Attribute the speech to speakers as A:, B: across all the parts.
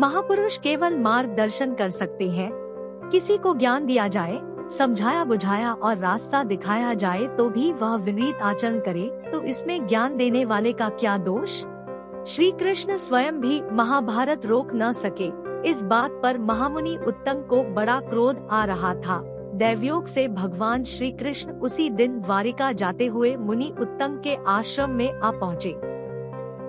A: महापुरुष केवल मार्गदर्शन कर सकते हैं। किसी को ज्ञान दिया जाए, समझाया बुझाया और रास्ता दिखाया जाए तो भी वह विपरीत आचरण करे तो इसमें ज्ञान देने वाले का क्या दोष। श्री कृष्ण स्वयं भी महाभारत रोक न सके। इस बात पर महामुनि उत्तंग को बड़ा क्रोध आ रहा था। दैवयोग से भगवान श्री कृष्ण उसी दिन द्वारिका जाते हुए मुनि उत्तंग के आश्रम में आ पहुँचे।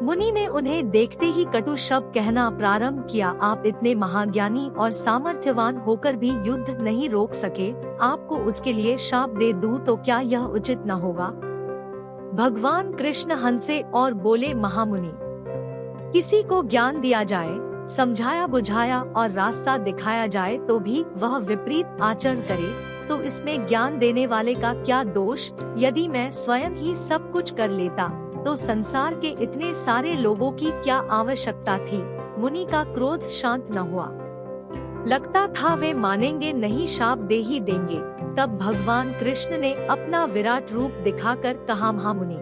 A: मुनि ने उन्हें देखते ही कटु शब्द कहना प्रारंभ किया। आप इतने महाज्ञानी और सामर्थ्यवान होकर भी युद्ध नहीं रोक सके, आपको उसके लिए शाप दे दूं तो क्या यह उचित न होगा। भगवान कृष्ण हंसे और बोले, महामुनि, किसी को ज्ञान दिया जाए, समझाया बुझाया और रास्ता दिखाया जाए तो भी वह विपरीत आचरण करे तो इसमें ज्ञान देने वाले का क्या दोष। यदि मैं स्वयं ही सब कुछ कर लेता तो संसार के इतने सारे लोगों की क्या आवश्यकता थी। मुनि का क्रोध शांत न हुआ। लगता था वे मानेंगे नहीं, शाप दे ही देंगे। तब भगवान कृष्ण ने अपना विराट रूप दिखाकर कहा, महामुनि,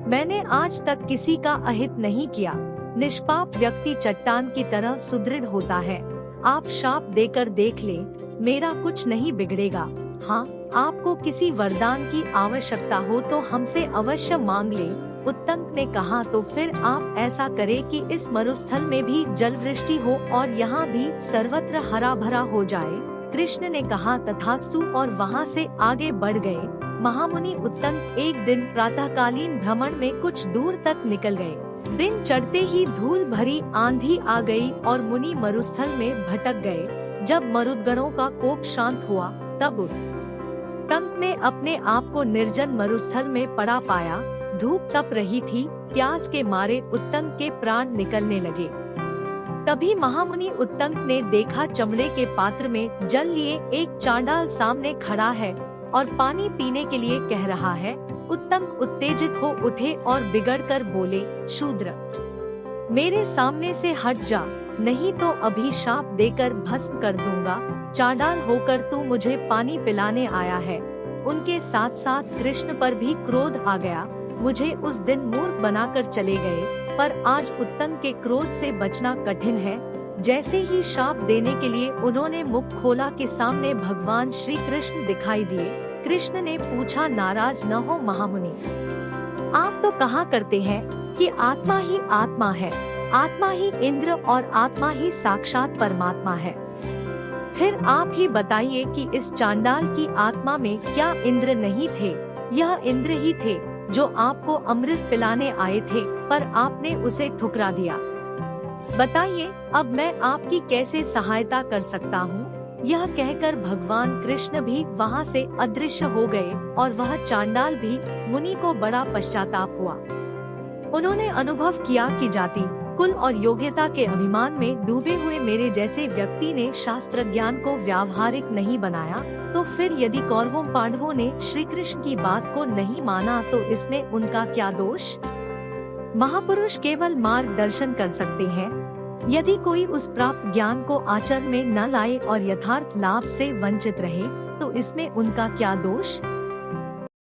A: मैंने आज तक किसी का अहित नहीं किया। निष्पाप व्यक्ति चट्टान की तरह सुदृढ़ होता है। आप शाप देकर देख ले, मेरा कुछ नहीं बिगड़ेगा। हाँ, आपको किसी वरदान की आवश्यकता हो तो हमसे अवश्य मांग ले। उत्तंग ने कहा, तो फिर आप ऐसा करें कि इस मरुस्थल में भी जल वृष्टि हो और यहाँ भी सर्वत्र हरा भरा हो जाए। कृष्ण ने कहा, तथास्तु, और वहाँ से आगे बढ़ गए। महामुनि उत्तंग एक दिन प्रातःकालीन भ्रमण में कुछ दूर तक निकल गए। दिन चढ़ते ही धूल भरी आंधी आ गई और मुनि मरुस्थल में भटक गए। जब मरुदगणों का कोप शांत हुआ तब उत्तंग ने अपने आप को निर्जन मरुस्थल में पड़ा पाया। धूप तप रही थी, प्यास के मारे उत्तंग के प्राण निकलने लगे। तभी महामुनि उत्तंग ने देखा, चमड़े के पात्र में जल लिए एक चांडाल सामने खड़ा है और पानी पीने के लिए कह रहा है। उत्तंग उत्तेजित हो उठे और बिगड़कर बोले, शूद्र, मेरे सामने से हट जा, नहीं तो अभी शाप देकर भस्म कर दूंगा। चांडाल होकर तू मुझे पानी पिलाने आया है। उनके साथ साथ कृष्ण पर भी क्रोध आ गया। मुझे उस दिन मूर्ख बनाकर चले गए, पर आज उत्तंग के क्रोध से बचना कठिन है। जैसे ही शाप देने के लिए उन्होंने मुख खोला कि सामने भगवान श्री कृष्ण दिखाई दिए। कृष्ण ने पूछा, नाराज न हो महामुनि, आप तो कहा करते हैं कि आत्मा ही आत्मा है, आत्मा ही इंद्र और आत्मा ही साक्षात परमात्मा है। फिर आप ही बताइए कि इस चांडाल की आत्मा में क्या इंद्र नहीं थे? यह इंद्र ही थे जो आपको अमृत पिलाने आए थे, पर आपने उसे ठुकरा दिया। बताइए, अब मैं आपकी कैसे सहायता कर सकता हूँ? यह कहकर भगवान कृष्ण भी वहाँ से अदृश्य हो गए और वह चांडाल भी। मुनि को बड़ा पश्चाताप हुआ। उन्होंने अनुभव किया कि जाति, कुल और योग्यता के अभिमान में डूबे हुए मेरे जैसे व्यक्ति ने शास्त्र ज्ञान को व्यावहारिक नहीं बनाया, तो फिर यदि कौरवों पांडवों ने श्री कृष्ण की बात को नहीं माना तो इसमें उनका क्या दोष। महापुरुष केवल मार्गदर्शन कर सकते हैं। यदि कोई उस प्राप्त ज्ञान को आचरण में न लाए और यथार्थ लाभ से वंचित रहे तो इसमें उनका क्या दोष।